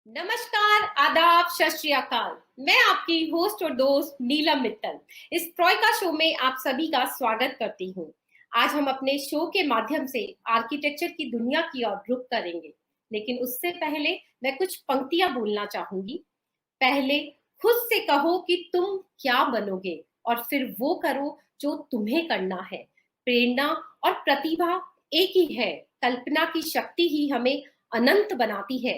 नमस्कार, आदाब, सत श्री अकाल। मैं आपकी होस्ट और दोस्त नीलम मित्तल इस ट्रोइका शो में आप सभी का स्वागत करती हूँ। आज हम अपने शो के माध्यम से आर्किटेक्चर की दुनिया की ओर रुख करेंगे, लेकिन उससे पहले मैं कुछ पंक्तियां बोलना चाहूंगी। पहले खुद से कहो कि तुम क्या बनोगे और फिर वो करो जो तुम्हें करना है। प्रेरणा और प्रतिभा एक ही है, कल्पना की शक्ति ही हमें अनंत बनाती है।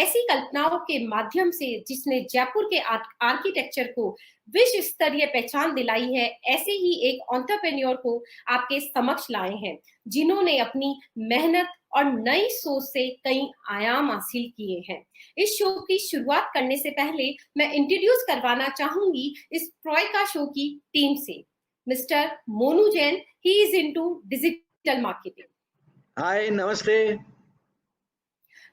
ऐसी कल्पनाओं के माध्यम से जिसने जयपुर के आर्किटेक्चर को विश्व स्तरीय पहचान दिलाई है, ऐसे ही एक एंटरप्रेन्योर को आपके समक्ष लाए हैं, जिन्होंने अपनी मेहनत और नई सोच से कई आयाम हासिल किए हैं। इस शो की शुरुआत करने से पहले मैं इंट्रोड्यूस करवाना चाहूंगी इस ट्रोइका शो की टीम से। Mister Monu Jain, he is into digital marketing. Hi, नमस्ते।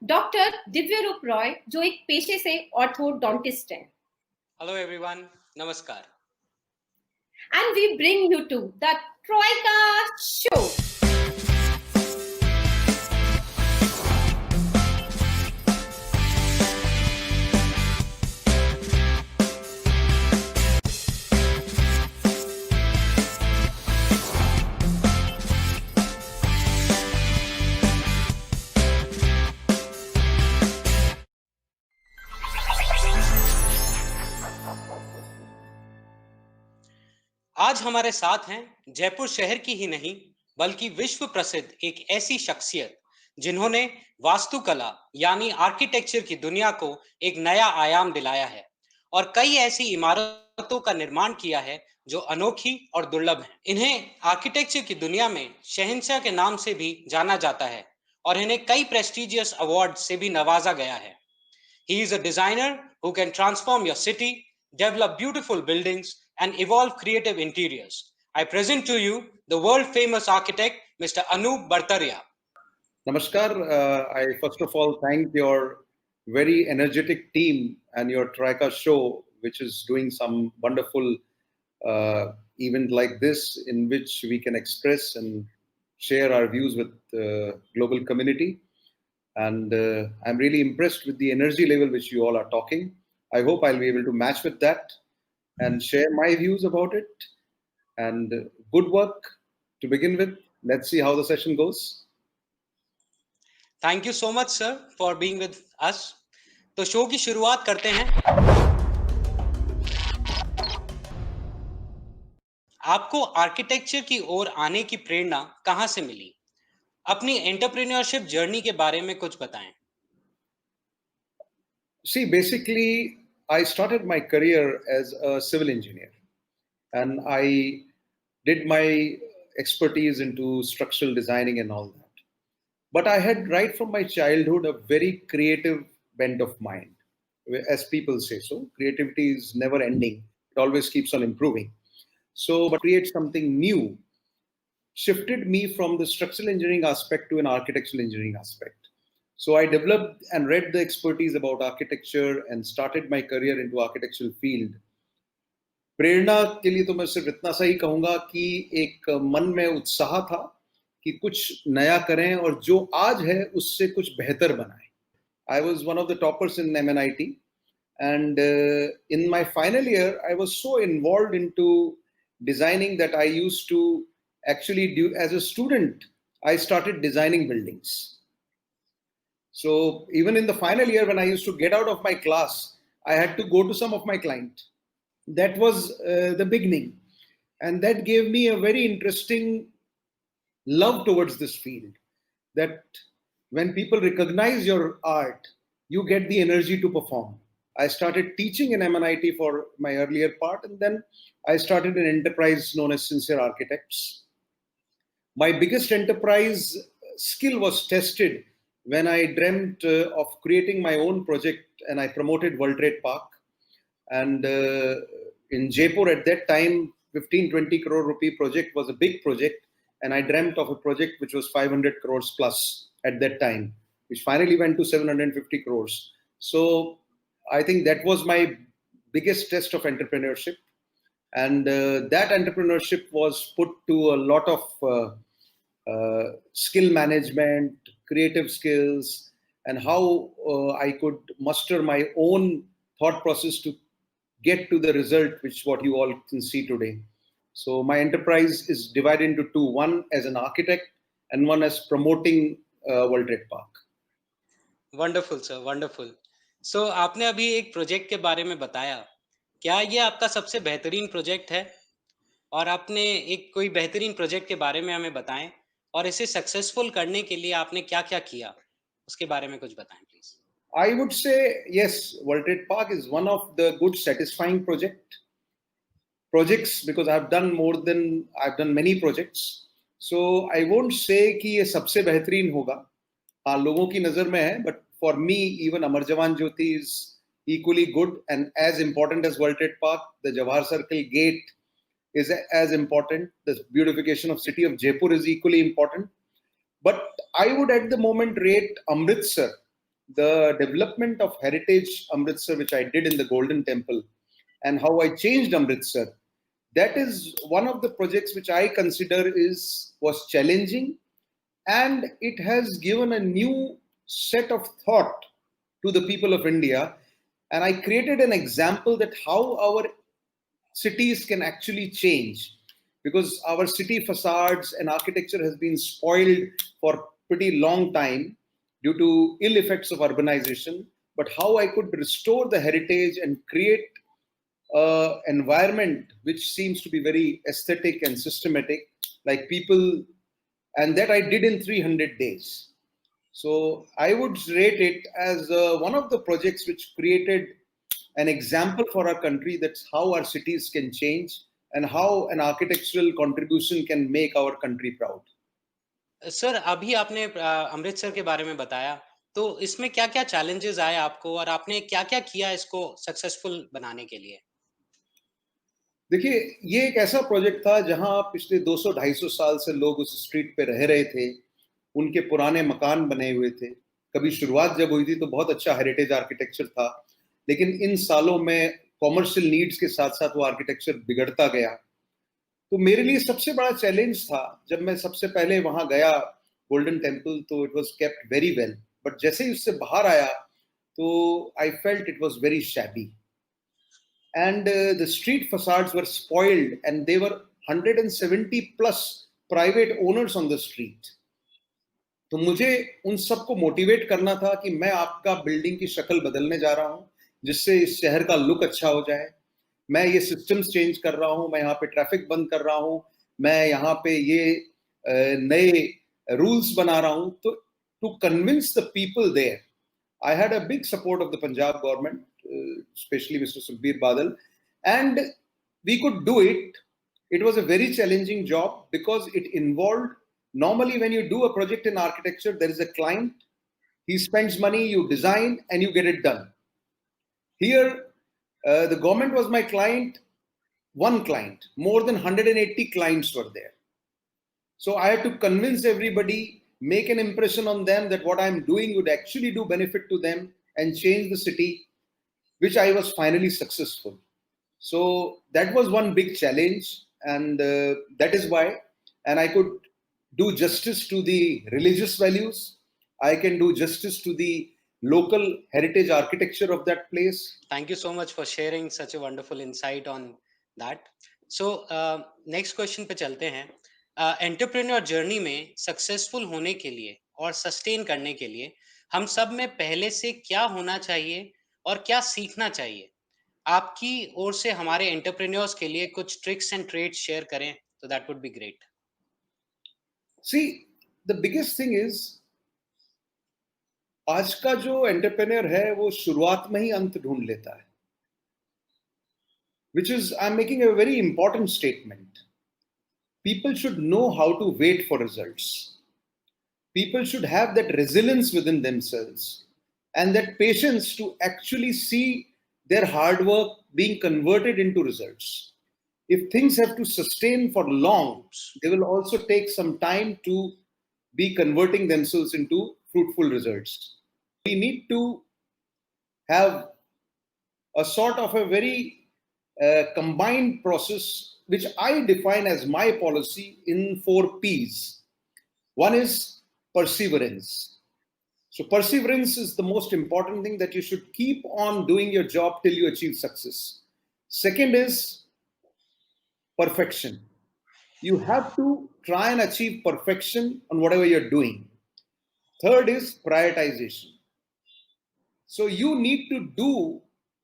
डॉक्टर दिव्यरूप रॉय, जो एक पेशे से ऑर्थोडोंटिस्ट हैं। हेलो एवरीवन, नमस्कार। And we bring you to the troika show. आज हमारे साथ हैं जयपुर शहर की ही नहीं बल्कि विश्व प्रसिद्ध एक ऐसी शख्सियत जिन्होंने वास्तुकला यानी आर्किटेक्चर की दुनिया को एक नया आयाम दिलाया है और कई ऐसी इमारतों का निर्माण किया है जो अनोखी और दुर्लभ हैं। इन्हें आर्किटेक्चर की दुनिया में शहंशाह के नाम से भी जाना जाता है और इन्हें कई प्रेस्टिजियस अवार्ड से भी नवाजा गया है। He is a designer who can transform your city, develop beautiful buildings, and evolve creative interiors. I present to you the world-famous architect, Mr. ANOOP BARTARIA. Namaskar. I first of all thank your very energetic team and your TROIKA show, which is doing some wonderful event like this in which we can express and share our views with the global community. And I'm really impressed with the energy level which you all are talking. I hope I'll be able to match with that and share my views about it. And good work to begin with. Let's see how the session goes. Thank you so much, sir, for being with us. तो show की शुरुआत करते हैं। आपको architecture की ओर आने की प्रेरणा कहां से मिली? अपनी एंटरप्रेन्योरशिप जर्नी के बारे में कुछ बताएं। See, basically, I started my career as a civil engineer, and I did my expertise into structural designing and all that. But I had, right from my childhood, a very creative bent of mind. As people say, so creativity is never ending. It always keeps on improving. So, but create something new shifted me from the structural engineering aspect to an architectural engineering aspect. So I developed and read the expertise about architecture and started my career into architectural field. प्रेरणा के लिए तो मैं सिर्फ इतना सा ही कहूंगा कि एक मन में उत्साह था कि कुछ नया करें और जो आज है उससे कुछ बेहतर बनाएं. I was one of the toppers in MNIT, and in my final year I was so involved into designing that I used to actually do, as a student, I started designing buildings. So even in the final year, when I used to get out of my class, I had to go to some of my clients. That was the beginning. And that gave me a very interesting love towards this field. That when people recognize your art, you get the energy to perform. I started teaching in MNIT for my earlier part, and then I started an enterprise known as Sincere Architects. My biggest enterprise skill was tested when I dreamt of creating my own project, and I promoted World Trade Park. And in Jaipur at that time, 15-20 crore rupee project was a big project, and I dreamt of a project which was 500 crores plus at that time, which finally went to 750 crores. So I think that was my biggest test of entrepreneurship. And that entrepreneurship was put to a lot of skill management, creative skills, and how I could muster my own thought process to get to the result, which what you all can see today. So my enterprise is divided into two, one as an architect and one as promoting World Trade Park. Wonderful sir, wonderful. So आपने अभी एक project के बारे में बताया. क्या ये आपका सबसे बेहतरीन प्रोजेक्ट है? और आपने एक कोई बेहतरीन प्रोजेक्ट के बारे में हमें बताएं, और इसे सक्सेसफुल करने के लिए आपने क्या-क्या किया, उसके बारे में कुछ बताएं please. I would say yes, World Trade Park is one of the good satisfying projects because I've done many projects. So I won't say कि ये सबसे बेहतरीन होगा. हाँ, लोगों की नजर में है, but for me even Amar Jawan Jyoti is equally good and as important as World Trade Park. The Jawahar Circle gate is as important. The beautification of city of Jaipur is equally important. But I would at the moment rate Amritsar, the development of heritage Amritsar, which I did in the Golden Temple, and how I changed Amritsar. That is one of the projects which I consider was challenging, and it has given a new set of thought to the people of India. And I created an example that how our cities can actually change, because our city facades and architecture has been spoiled for pretty long time due to ill effects of urbanization, but how I could restore the heritage and create an environment which seems to be very aesthetic and systematic, like people, and that I did in 300 days. So I would rate it as one of the projects which created an example for our country. That's how our cities can change and how an architectural contribution can make our country proud. Sir, अभी आपने अमृतसर के बारे में बताया, तो इसमें क्या-क्या challenges आए आपको और आपने क्या-क्या किया इसको सक्सेसफुल बनाने के लिए? देखिए, ये एक ऐसा प्रोजेक्ट था जहां पिछले 200-250 साल से लोग उस स्ट्रीट पे रह रहे थे. उनके पुराने मकान बने हुए थे. कभी शुरुआत जब हुई थी तो बहुत अच्छा हेरिटेज आर्किटेक्चर था, लेकिन इन सालों में कॉमर्शियल नीड्स के साथ साथ वो आर्किटेक्चर बिगड़ता गया. तो मेरे लिए सबसे बड़ा चैलेंज था जब मैं सबसे पहले वहां गया गोल्डन टेम्पल, तो it was kept very well, but जैसे ही उससे बाहर आया तो I felt it was very shabby. And the street facades were spoiled, and there were 170 plus private owners on the street. तो मुझे उन सबको मोटिवेट करना था कि मैं आपका बिल्डिंग की शक्ल बदलने जा रहा हूं, जिससे इस शहर का लुक अच्छा हो जाए. मैं ये सिस्टम्स चेंज कर रहा हूं, मैं यहाँ पे ट्रैफिक बंद कर रहा हूं, मैं यहाँ पे ये नए रूल्स बना रहा हूं. तो to convince the people there, I had a big support of the Punjab government, especially Mr. Sukhbir Badal, and we could do it. It was a very challenging job because it involved, normally when you do a project in architecture, there is a client, he spends money, you design, and you get it done. Here, the government was my client, one client, more than 180 clients were there. So I had to convince everybody, make an impression on them that what I'm doing would actually do benefit to them and change the city, which I was finally successful. So that was one big challenge, and that is why, and I could do justice to the religious values. I can do justice to the local heritage architecture of that place. Thank you so much for sharing such a wonderful insight on that. So next question पे चलते हैं. Entrepreneur journey में successful होने के लिए और sustain करने के लिए हम सब में पहले से क्या होना चाहिए और क्या सीखना चाहिए? आपकी ओर से हमारे एंटरप्रेन्योर्स के लिए कुछ ट्रिक्स एंड ट्रेड्स शेयर करें तो that would be great. See, the biggest thing is, आज का जो एंटरप्रेन्योर है वो शुरुआत में ही अंत ढूंढ लेता है, which is, I'm making a very important statement. People should know how to wait for results. People should have that resilience within themselves and that patience to actually see their hard work being converted into results. If things have to sustain for long, they will also take some time to be converting themselves into fruitful results. We need to have a sort of a very combined process, which I define as my policy in 4 P's. One is perseverance. So perseverance is the most important thing, that you should keep on doing your job till you achieve success. Second is perfection. You have to try and achieve perfection on whatever you're doing. Third is prioritization. So you need to do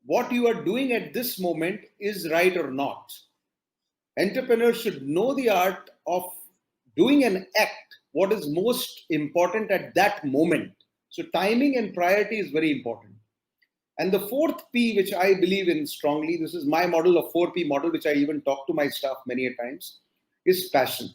what you are doing at this moment is right or not. Entrepreneurs should know the art of doing an act, what is most important at that moment. So timing and priority is very important. And the fourth P, which I believe in strongly, this is my model of 4P model, which I even talk to my staff many a times, is passion.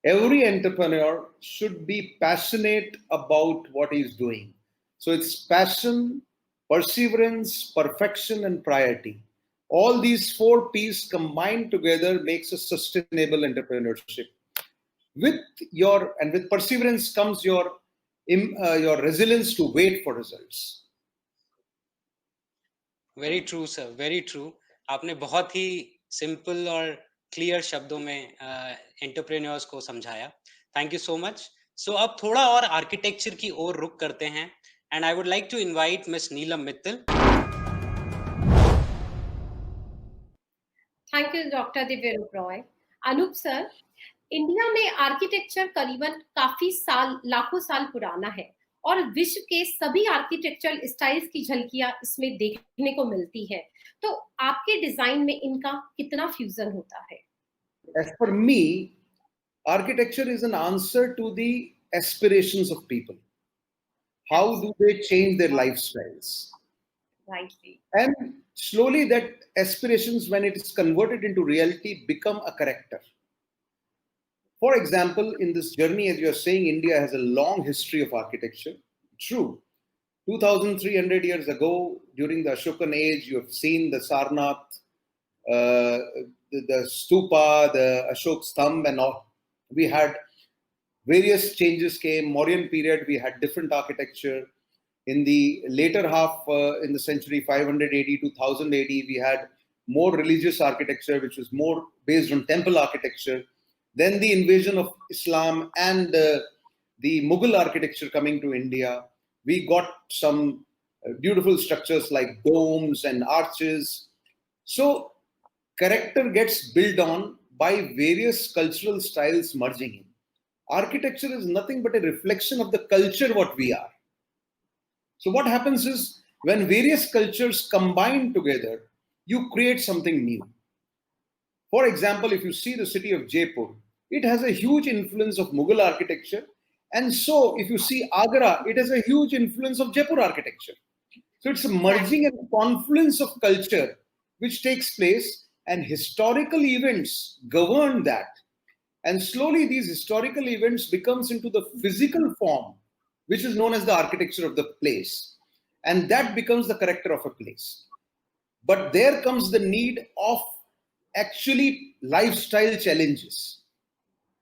Every entrepreneur should be passionate about what he's doing. So it's passion, perseverance, perfection, and priority. All these 4 P's combined together makes a sustainable entrepreneurship. With perseverance comes your resilience to wait for results. Very true sir, very true. आपने बहुत ही simple और clear शब्दों में entrepreneurs को समझाया. Thank you so much. So अब थोड़ा और आर्किटेक्चर की ओर रुख करते हैं, and I would like to invite miss Neelam Mittal. Thank you doctor Divyaroop Roy. Anoop sir, India में आर्किटेक्चर करीबन काफी साल, लाखों साल पुराना है और विश्व के सभी आर्किटेक्चरल स्टाइल्स की झलकियां इसमें देखने को मिलती है. तो आपके डिजाइन में इनका कितना फ्यूजन होता है? As for me, architecture is an answer to the aspirations of people. How do they change their lifestyles? Rightly. And slowly that aspirations, when it is converted into reality, become a character. For example, in this journey, as you are saying, India has a long history of architecture. True. 2,300 years ago, during the Ashokan age, you have seen the Sarnath, the Stupa, the Ashok Stambh and all. We had various changes came. Mauryan period, we had different architecture. In the later half, in the century 500 AD to 1000 AD, we had more religious architecture, which was more based on temple architecture. Then the invasion of Islam and the Mughal architecture coming to India. We got some beautiful structures like domes and arches. So character gets built on by various cultural styles merging in. Architecture is nothing but a reflection of the culture what we are. So what happens is, when various cultures combine together, you create something new. For example, if you see the city of Jaipur, it has a huge influence of Mughal architecture. And so if you see Agra, it has a huge influence of Jaipur architecture. So it's a merging and confluence of culture which takes place, and historical events govern that. And slowly these historical events becomes into the physical form, which is known as the architecture of the place. And that becomes the character of a place. But there comes the need of actually lifestyle challenges.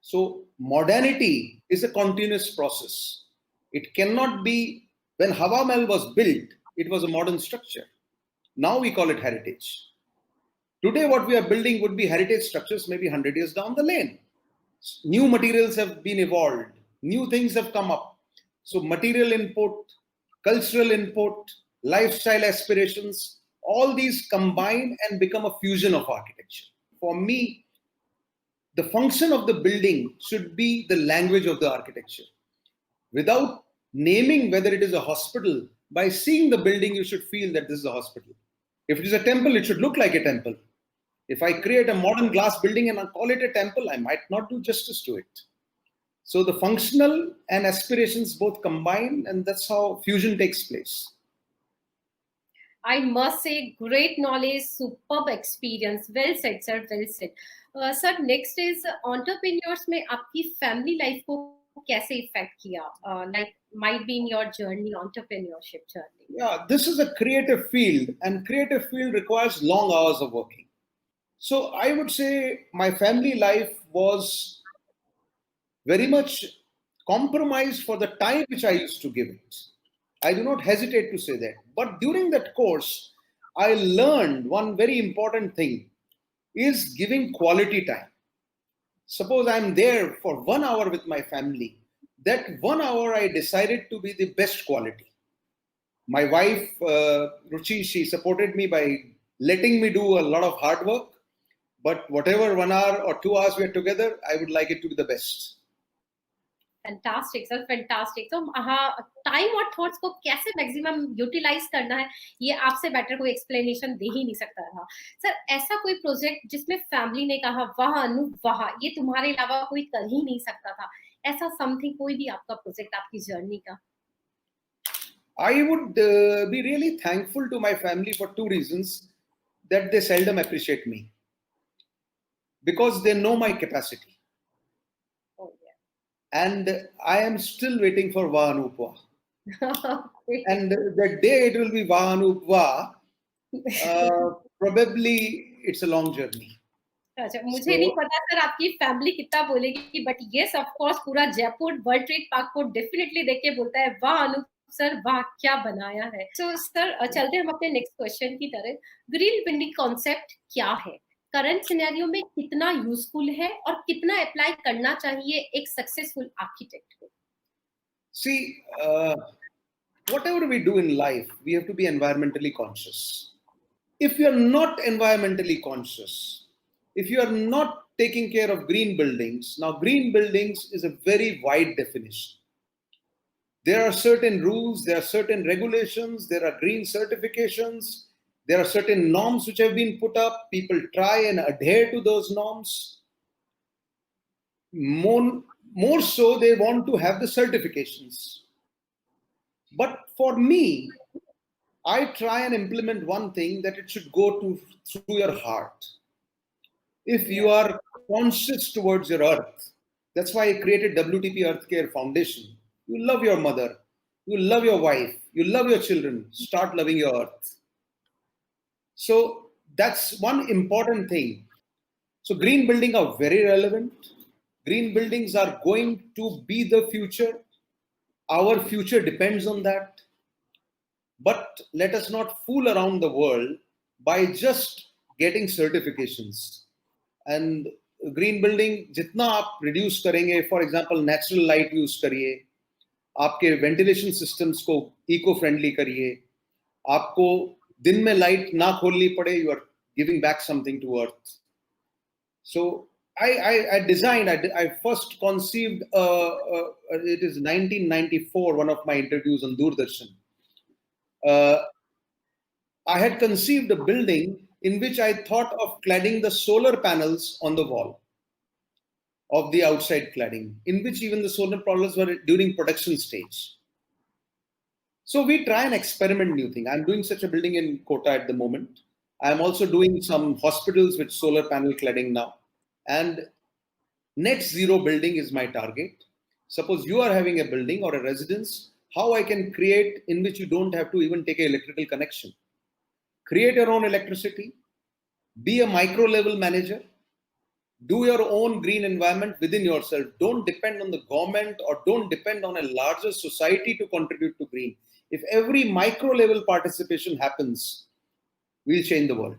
So modernity is a continuous process. It cannot be, when Hawa Mahal was built, it was a modern structure. Now we call it heritage. Today what we are building would be heritage structures maybe 100 years down the lane. New materials have been evolved. New things have come up. So material input, cultural input, lifestyle aspirations, all these combine and become a fusion of architecture. For me, the function of the building should be the language of the architecture. Without naming whether it is a hospital, by seeing the building, you should feel that this is a hospital. If it is a temple, it should look like a temple. If I create a modern glass building and I call it a temple, I might not do justice to it. So the functional and aspirations both combine, and that's how fusion takes place. I must say, great knowledge, superb experience. Well said, sir. Well said. Sir, next is entrepreneurs में आपकी family life को कैसे effect किया? Like might be in your journey, entrepreneurship journey. Yeah, this is a creative field, and creative field requires long hours of working. So I would say my family life was very much compromised for the time which I used to give it. I do not hesitate to say that. But during that course, I learned one very important thing is giving quality time. Suppose I'm there for 1 hour with my family. that 1 hour I decided to be the best quality. My wife, Ruchi, she supported me by letting me do a lot of hard work. But whatever 1 hour or 2 hours we are together, I would like it to be the best. Fantastic sir, fantastic. तो हाँ, time और thoughts को कैसे maximum utilise करना है, ये आपसे better कोई एक्सप्लेनेशन दे ही नहीं सकता था। सर, ऐसा कोई प्रोजेक्ट जिसमें फैमिली ने कहा वाह अनूप वाह, ये तुम्हारे अलावा कोई कर ही नहीं सकता था, ऐसा समथिंग कोई भी आपका प्रोजेक्ट आपकी जर्नी का? I would be really thankful to my family for 2 reasons. That they seldom appreciate me, because they know my capacity. Oh, yeah. And I am still waiting for Vah Anup Vah. Okay. And the day it will be Vah Anup Vah, probably it's a long journey. अच्छा, मुझे नहीं पता sir आपकी family कितना बोलेगी, but yes of course पूरा Jaipur world trade park को definitely देख के बोलता है वाह अनूप सर वाह क्या बनाया है। सो सर चलते हम अपने नेक्स्ट क्वेश्चन की तरफ। ग्रीन बिल्डिंग कॉन्सेप्ट क्या है, करंट सिनेरियो में कितना यूजफुल है और कितना अप्लाई करना चाहिए एक सक्सेसफुल आर्किटेक्ट को? See, whatever we do in life, we have to be environmentally conscious. If you are not environmentally conscious, if you are not taking care of green buildings, now green buildings is a very wide definition. There are certain rules, there are certain regulations, there are green certifications, there are certain norms which have been put up. People try and adhere to those norms. More so, they want to have the certifications. But for me, I try and implement one thing, that it should go through your heart. If you are conscious towards your earth, that's why I created WTP Earth Care Foundation. You love your mother, you love your wife, you love your children, start loving your earth. So that's one important thing. So green buildings are very relevant. Green buildings are going to be the future. Our future depends on that. But let us not fool around the world by just getting certifications. And green building, जितना आप reduce करेंगे, for example, natural light use करिए, आपके ventilation systems को eco-friendly करिए, आपको दिन में light ना खोलनी पड़े, you are giving back something to earth. So I first conceived, it is 1994, one of my interviews on Doordarshan. I had conceived a building in which I thought of cladding the solar panels on the wall of the outside cladding, in which even the solar panels were during production stage. So we try and experiment new thing. I'm doing such a building in Kota at the moment. I'm also doing some hospitals with solar panel cladding now. And net zero building is my target. Suppose you are having a building or a residence, how I can create in which you don't have to even take an electrical connection. Create your own electricity, be a micro level manager, do your own green environment within yourself. Don't depend on the government or don't depend on a larger society to contribute to green. If every micro level participation happens, we'll change the world.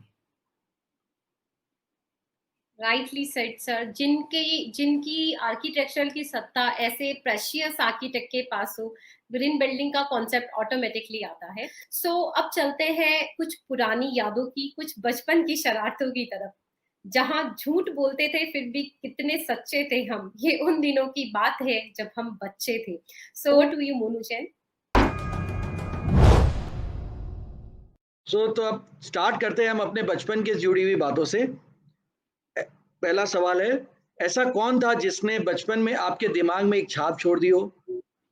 Rightly said sir, जिनकी architecture की सत्ता ऐसे precious architect के पास हो, green building का concept automatically आता है। सो अब चलते हैं कुछ पुरानी यादों की, कुछ बचपन की शरारतों की तरफ, जहां झूठ बोलते थे फिर भी कितने सच्चे थे हम। ये उन दिनों की बात है जब हम बच्चे थे। सो टू यू मोनू जैन। तो अब स्टार्ट करते हैं हम अपने बचपन के जुड़ी हुई बातों से। पहला सवाल है, ऐसा कौन था जिसने बचपन में आपके दिमाग में एक छाप छोड़ दी हो?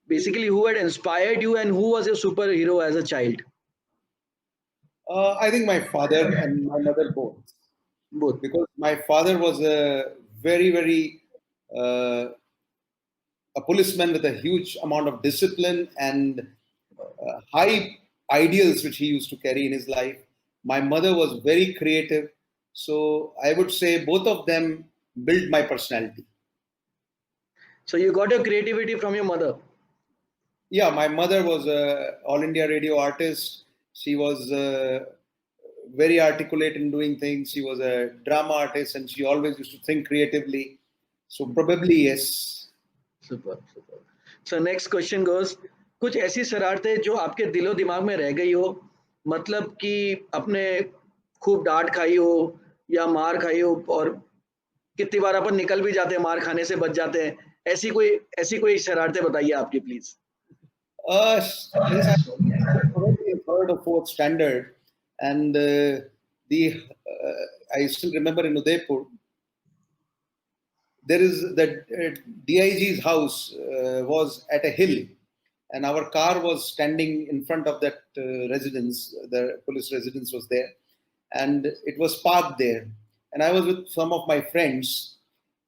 Basically, who had inspired you and who was your superhero as a child? I think my father and my mother both. Both, because my father was a very a policeman with a huge amount of discipline and high ideals which he used to carry in his life. My mother was very creative. So I would say both of them built my personality. So you got your creativity from your mother? Yeah, my mother was a All India radio artist. She was very articulate in doing things. She was a drama artist and she always used to think creatively. So probably yes. Super. So next question goes, कुछ ऐसी शरारतें जो आपके दिलो दिमाग में रह गई हो, मतलब कि अपने खूब डांट खाई हो या मार खाई हो, और कितनी बार अपन निकल भी जाते हैं, मार खाने से बच जाते हैं, ऐसी कोई शरारतें बताइए आपकी please. Since I probably third or fourth standard, and I still remember in Udaipur, there is that DIG's house was at a hill, and our car was standing in front of that residence. The police residence was there, and it was parked there. And I was with some of my friends,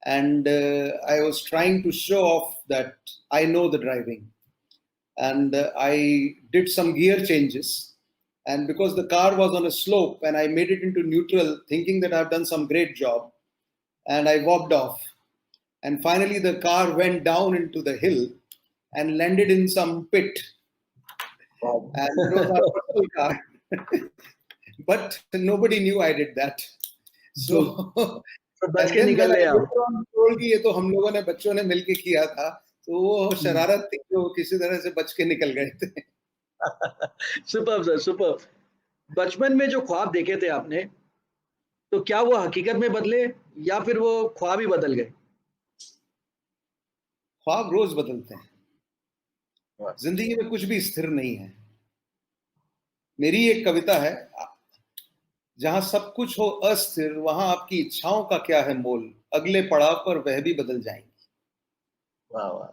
and I was trying to show off that I know the driving. And I did some gear changes. And because the car was on a slope, and I made it into neutral, thinking that I've done some great job, and I walked off. And finally, the car went down into the hill and landed in some pit. Wow. And it was our personal car. But nobody knew I did that. So, बच के निकल गए आप. told कि ये तो हम लोगों ने बच्चों ने मिलके किया था, तो वो शरारत थी जो किसी तरह से बच के निकल गए थे. Super sir, super. बचपन में जो ख्वाब देखे थे आपने, तो क्या वो हकीकत में बदले या फिर वो ख्वाब ही बदल गए? ख्वाब रोज बदलते हैं. जिंदगी में कुछ भी स्थिर नहीं है. मेरी एक कविता है, जहां सब कुछ हो अस्थिर, वहां आपकी इच्छाओं का क्या है मोल, अगले पड़ाव पर वह भी बदल जाएंगी. वाह वाह.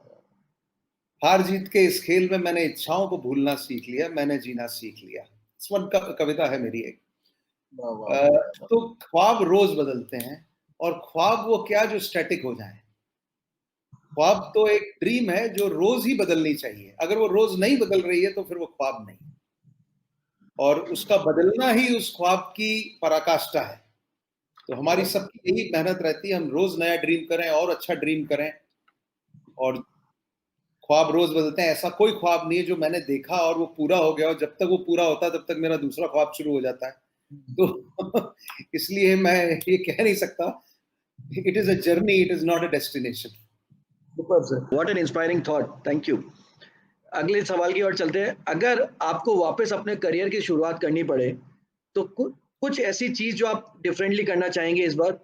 हार जीत के इस खेल में मैंने इच्छाओं को भूलना सीख लिया, मैंने जीना सीख लिया. इस वन का कविता है मेरी एक. तो ख्वाब रोज बदलते हैं, और ख्वाब वो क्या जो स्टैटिक हो जाए. ख्वाब तो एक ड्रीम है जो रोज ही बदलनी चाहिए. अगर वो रोज नहीं बदल रही है तो फिर वो ख्वाब नहीं, और उसका बदलना ही उस ख्वाब की पराकाष्ठा है. तो हमारी सबकी यही मेहनत रहती है, हम रोज नया ड्रीम करें और अच्छा ड्रीम करें. और ख्वाब रोज बदलते हैं. ऐसा कोई ख्वाब नहीं है जो मैंने देखा और वो पूरा हो गया, और जब तक वो पूरा होता है तब तक मेरा दूसरा ख्वाब शुरू हो जाता है. तो इसलिए मैं ये कह नहीं सकता. It is a journey, it is not a destination. What an inspiring thought. Thank you. अगले सवाल की ओर चलते हैं. अगर आपको वापस अपने करियर की शुरुआत करनी पड़े, तो कुछ ऐसी चीज जो आप डिफरेंटली करना चाहेंगे इस बार?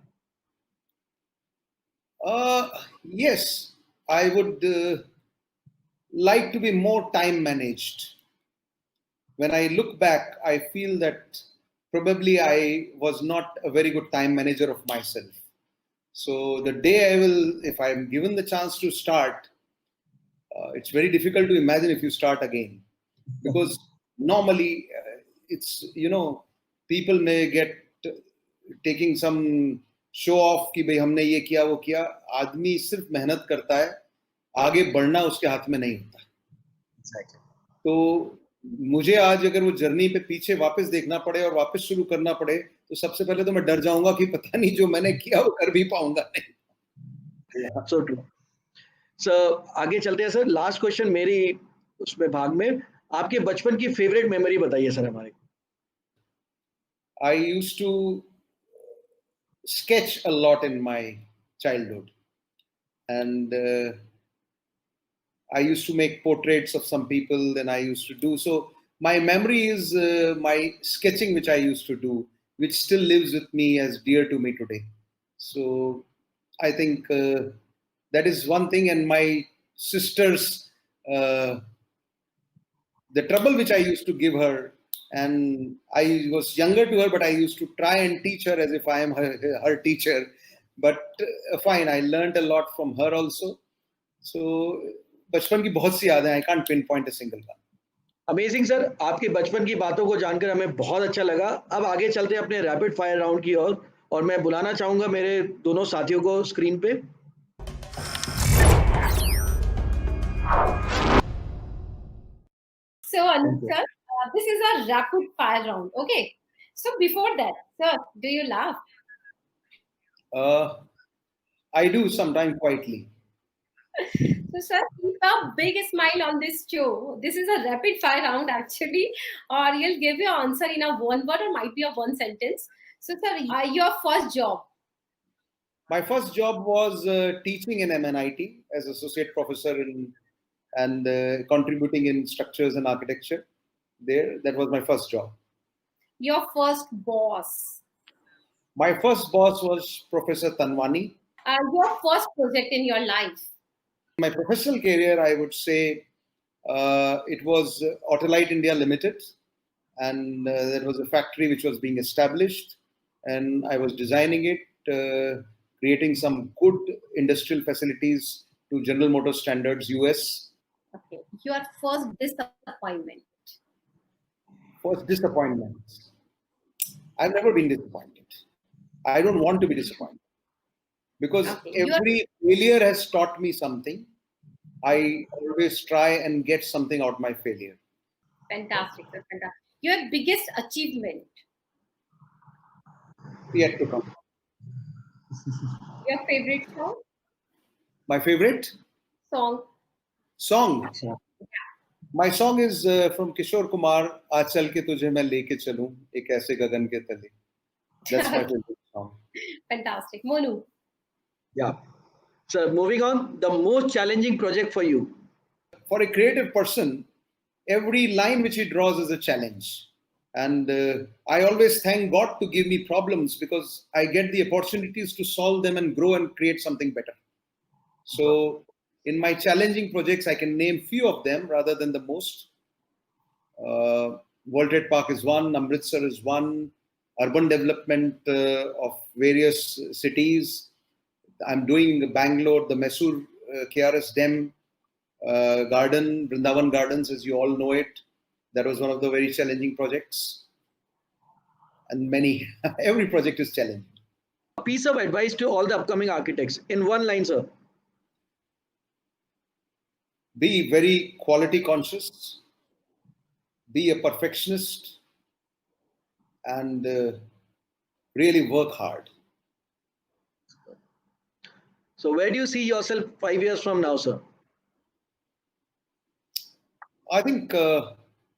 Yes, I would like to be more time managed. When I look back, I feel that probably I was not a very good time manager of myself. So the day I will, if I'm given the chance to start, it's very difficult to imagine if you start again, because normally it's, people may get taking some show off कि भाई हमने ये किया वो किया. आदमी सिर्फ मेहनत करता है, आगे बढ़ना उसके हाथ में नहीं होता. Exactly. तो मुझे आज अगर वो जर्नी पे पीछे वापस देखना पड़े और वापस शुरू करना पड़े, तो सबसे पहले तो मैं डर जाऊंगा कि पता नहीं जो मैंने किया वो कर भी पाऊंगा नहीं. So true. सर आगे चलते हैं सर. लास्ट क्वेश्चन मेरी उसमें भाग में, आपके बचपन की फेवरेट मेमोरी बताइए सर हमारे. I used to sketch a lot in my childhood, and I used to make portraits of some people. Then I used to do so. My memory is my sketching, which I used to do, which still lives with me as dear to me today. So I think that is one thing. And my sister's, the trouble which I used to give her, and I was younger to her, but I used to try and teach her as if I am her teacher. But fine, I learned a lot from her also. So बचपन की बहुत सी यादें. I can't pin point a single one. Amazing sir. आपके बचपन की बातों को जानकर हमें बहुत अच्छा लगा. अब आगे चलते हैं अपने रैपिड फायर राउंड की ओर, और मैं बुलाना चाहूंगा मेरे दोनों साथियों को स्क्रीन पे. So Anup sir, this is a rapid fire round. Okay. So before that, sir, do you laugh? I do sometimes quietly. So sir, keep a big smile on this show. This is a rapid fire round actually, or you'll give your answer in a one word or might be a one sentence. So sir, your first job. My first job was teaching in MNIT as associate professor in and contributing in structures and architecture. That was my first job. Your first boss. My first boss was Professor Tanwani. Your first project in your life. My professional career, I would say, it was Autolite India Limited, and there was a factory which was being established, and I was designing it, creating some good industrial facilities to General Motors standards, US. Okay. Your first disappointment. First disappointment. I've never been disappointed. I don't want to be disappointed because every failure has taught me something. I always try and get something out of my failure. Fantastic, sir. Fantastic. Your biggest achievement. Yet to come. Your favorite song? My favorite Song. My song is from Kishore Kumar. "Aaj chal ke tujhe main leke chalun, ek aise gagan ke tale." That's my favorite song. Fantastic. Monu. Yeah. So moving on, the most challenging project for you. For a creative person, every line which he draws is a challenge. And I always thank God to give me problems because I get the opportunities to solve them and grow and create something better. So in my challenging projects, I can name few of them rather than the most. World Trade Park is one, Amritsar is one, urban development of various cities. I'm doing Bangalore, the Mysore KRS Dam garden, Vrindavan Gardens, as you all know it. That was one of the very challenging projects. And every project is challenging. A piece of advice to all the upcoming architects in one line, sir. Be very quality conscious, be a perfectionist, and really work hard. So where do you see yourself 5 years from now, sir? I think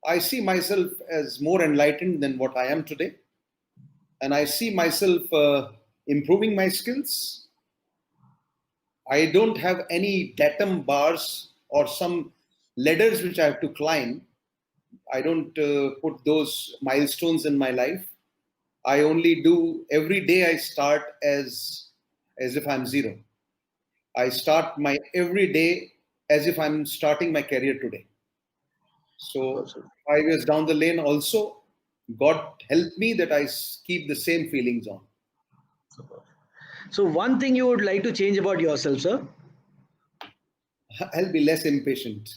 I see myself as more enlightened than what I am today. And I see myself improving my skills. I don't have any datum bars or some ladders which I have to climb. I don't put those milestones in my life. I only do, every day I start as if I'm zero. I start my every day as if I'm starting my career today. So 5 years down the lane also, God help me that I keep the same feelings on. So one thing you would like to change about yourself, sir? I'll be less impatient.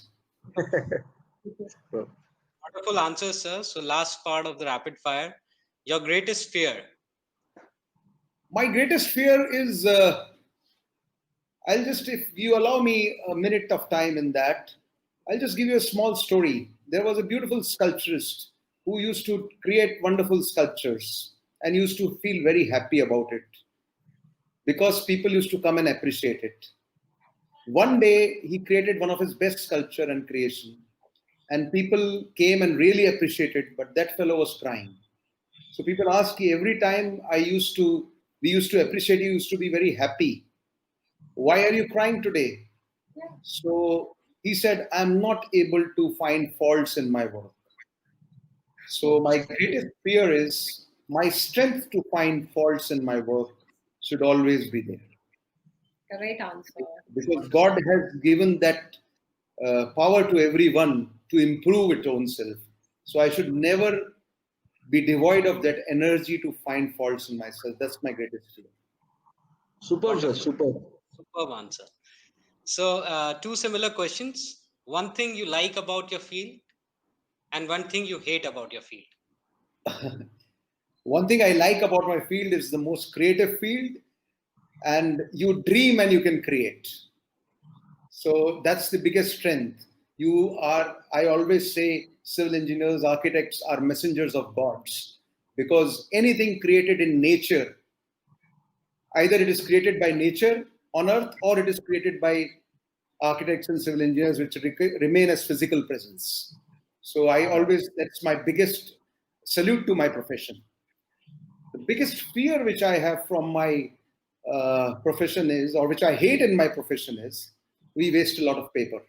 Wonderful answer, sir. So last part of the rapid fire, your greatest fear. My greatest fear is, if you allow me a minute of time in that, I'll just give you a small story. There was a beautiful sculpturist who used to create wonderful sculptures and used to feel very happy about it because people used to come and appreciate it. One day, he created one of his best sculpture and creation, and people came and really appreciated, but that fellow was crying. So people asked, every time we used to appreciate you, used to be very happy. Why are you crying today? Yeah. So he said, I'm not able to find faults in my work. So my greatest fear is my strength to find faults in my work should always be there. Great answer. Because God has given that power to everyone to improve its own self. So I should never be devoid of that energy to find faults in myself. That's my greatest fear. Superb, sir. Superb. Superb answer. So two similar questions. One thing you like about your field and one thing you hate about your field. One thing I like about my field is the most creative field, and you dream and you can create. So that's the biggest strength. I always say, civil engineers, architects are messengers of gods, because anything created in nature, either it is created by nature on earth or it is created by architects and civil engineers, which remain as physical presence. So that's my biggest salute to my profession. The biggest fear which I have from my profession is, or which I hate in my profession is, we waste a lot of paper.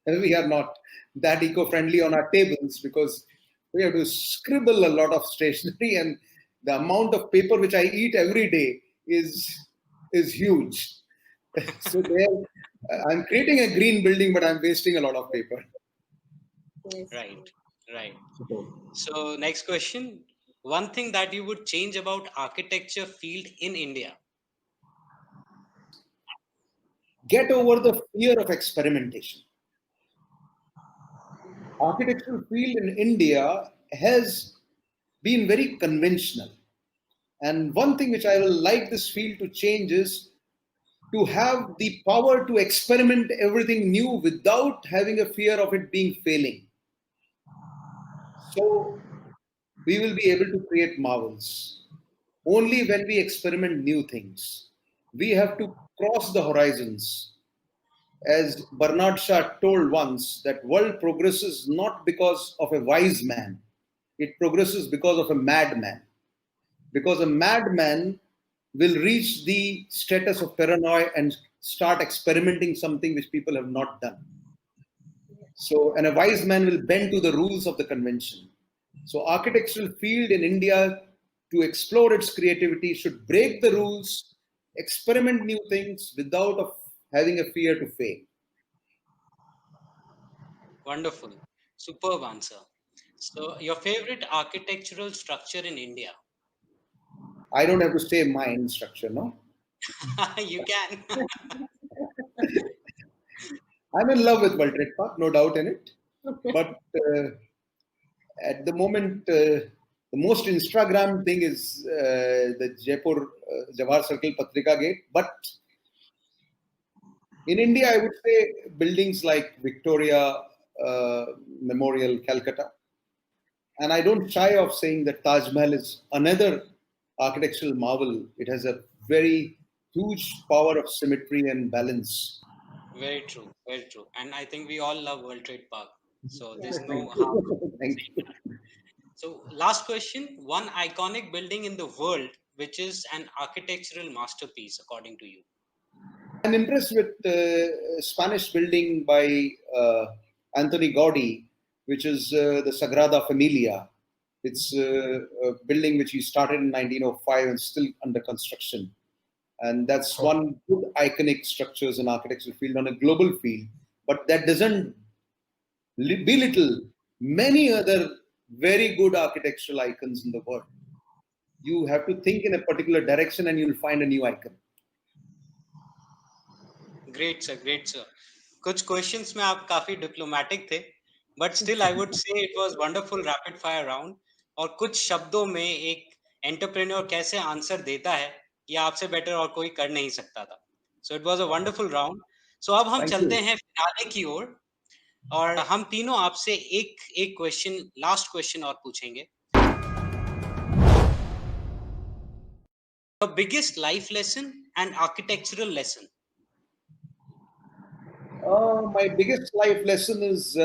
And we are not that eco-friendly on our tables because we have to scribble a lot of stationery, and the amount of paper which I eat every day is huge. So there, I'm creating a green building, but I'm wasting a lot of paper. Yes. Right. So next question. One thing that you would change about architecture field in India? Get over the fear of experimentation. Architectural field in India has been very conventional. And one thing which I will like this field to change is to have the power to experiment everything new without having a fear of it being failing. So we will be able to create marvels only when we experiment new things. We have to cross the horizons. As Bernard Shaw told once, that world progresses not because of a wise man, it progresses because of a madman. Because a madman will reach the status of paranoia and start experimenting something which people have not done. So, and a wise man will bend to the rules of the convention. So, architectural field in India, to explore its creativity, should break the rules, experiment new things without having a fear to fail. Wonderful. Superb answer. So your favorite architectural structure in India? I don't have to say mine structure, no? You can. I'm in love with World Trade Park, no doubt in it. But at the moment, the most Instagram thing is the Jaipur Jawahar Circle Patrika Gate. But in India, I would say buildings like Victoria Memorial, Calcutta. And I don't shy of saying that Taj Mahal is another architectural marvel. It has a very huge power of symmetry and balance. Very true. Very true. And I think we all love World Trade Park. So there's Thank no harm. you. Thank you. So last question. One iconic building in the world which is an architectural masterpiece according to you? I'm impressed with the Spanish building by Anthony Gaudi, which is the Sagrada Familia. It's a building which he started in 1905 and still under construction. And that's one good iconic structures in architectural field on a global field. But that doesn't belittle many other very good architectural icons in the world. You have to think in a particular direction and you'll find a new icon. Great sir, great sir. कुछ questions में आप काफी diplomatic थे, but still I would say it was wonderful rapid fire round. और कुछ शब्दों में एक entrepreneur कैसे answer देता है, ये आपसे better और कोई कर नहीं सकता था. So it was a wonderful round. So अब हम चलते हैं फिनाले की ओर और हम तीनों आपसे एक question, last question और पूछेंगे. The biggest life lesson and architectural lesson. My biggest life lesson is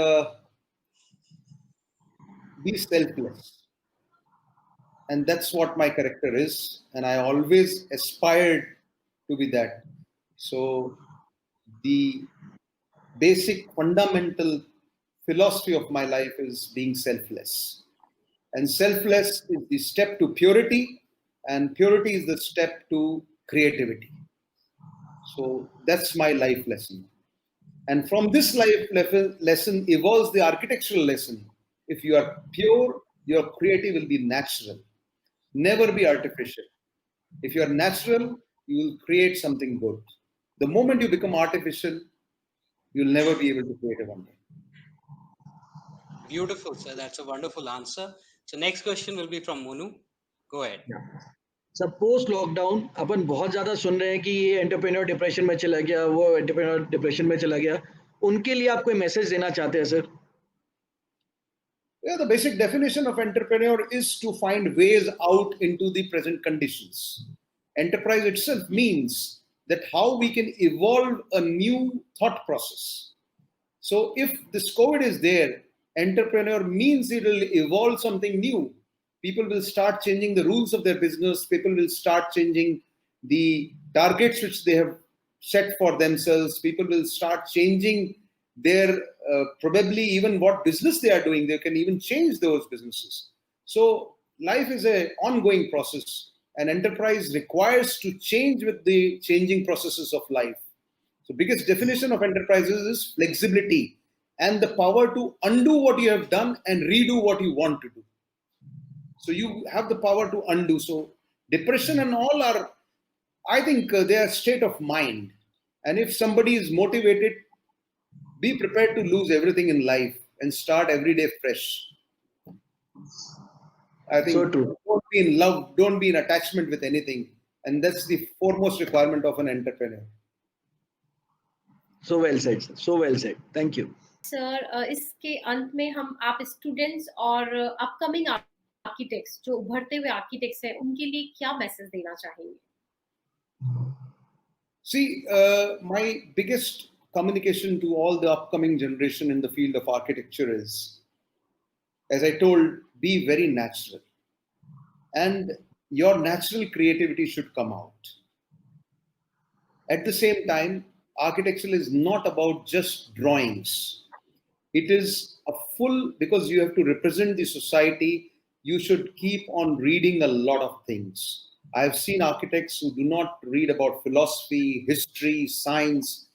be selfless. And that's what my character is. And I always aspired to be that. So the basic fundamental philosophy of my life is being selfless. And selfless is the step to purity, and purity is the step to creativity. So that's my life lesson. And from this life lesson evolves the architectural lesson. If you are pure, your creative will be natural. Never be artificial. If you are natural, you will create something good. The moment you become artificial, you'll never be able to create a wonder. Beautiful, sir. That's a wonderful answer. So next question will be from Monu. Go ahead. Sir post lockdown अपन बहुत ज़्यादा सुन रहे हैं कि ये entrepreneur depression में चला गया, वो एंटरप्रेन्योर डिप्रेशन में चला गया, उनके लिए आप कोई मैसेज देना चाहते हैं sir? Yeah, the basic definition of entrepreneur is to find ways out into the present conditions. Enterprise itself means that how we can evolve a new thought process. So if this COVID is there, entrepreneur means it will evolve something new. People will start changing the rules of their business. People will start changing the targets which they have set for themselves. People will start changing their probably even what business they are doing. They can even change those businesses. So life is an ongoing process, and enterprise requires to change with the changing processes of life. So biggest definition of enterprises is flexibility and the power to undo what you have done and redo what you want to do. So you have the power to undo. So depression and all are, I think they are state of mind. And if somebody is motivated, be prepared to lose everything in life and start every day fresh. I think So true. Don't be in love, don't be in attachment with anything. And that's the foremost requirement of an entrepreneur. So well said, sir. So well said. Thank you. Sir इसके अंत में हम आप students और upcoming architects जो उभरते हुए architects हैं उनके लिए क्या मैसेज देना चाहेंगे? See, my biggest communication to all the upcoming generation in the field of architecture is, as I told, be very natural. And your natural creativity should come out. At the same time, architecture is not about just drawings. It is a full, because you have to represent the society, you should keep on reading a lot of things. I've seen architects who do not read about philosophy, history, science.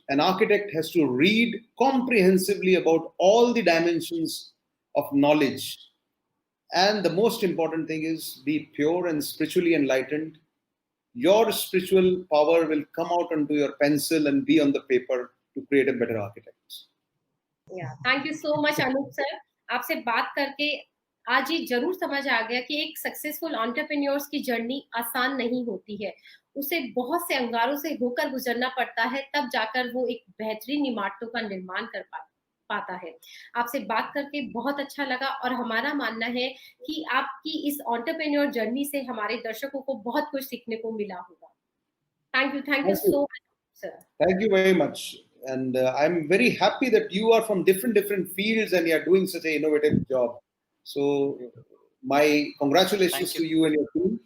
An architect has to read comprehensively about all the dimensions of knowledge. And the most important thing is be pure and spiritually enlightened. Your spiritual power will come out onto your pencil and be on the paper to create a better architect. Yeah, thank you so much, Anup sir. आपसे बात करके आज ये जरूर समझ आ गया कि एक सक्सेसफुल एंटरप्रेन्योर्स की जर्नी आसान नहीं होती है. उसे बहुत से अंगारों से होकर गुजरना पड़ता है, तब जाकर वो एक बेहतरीन इमारतों का निर्माण कर पाता है. आपसे बात करके बहुत अच्छा लगा और हमारा मानना है कि आपकी इस एंटरप्रेन्योर जर्नी से हमारे दर्शकों को बहुत कुछ सीखने को मिला होगा. Thank you so much sir. Thank you very much. And I'm very happy that you are from different fields and you are doing such an innovative job. So my congratulations to you and your team.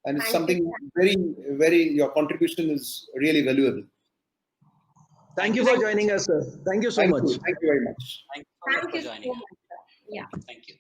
And it's something very, your contribution is really valuable. Thank you for joining us, sir. Thank you so much. Thank you very much. Thank you so much for joining us. Yeah. Thank you.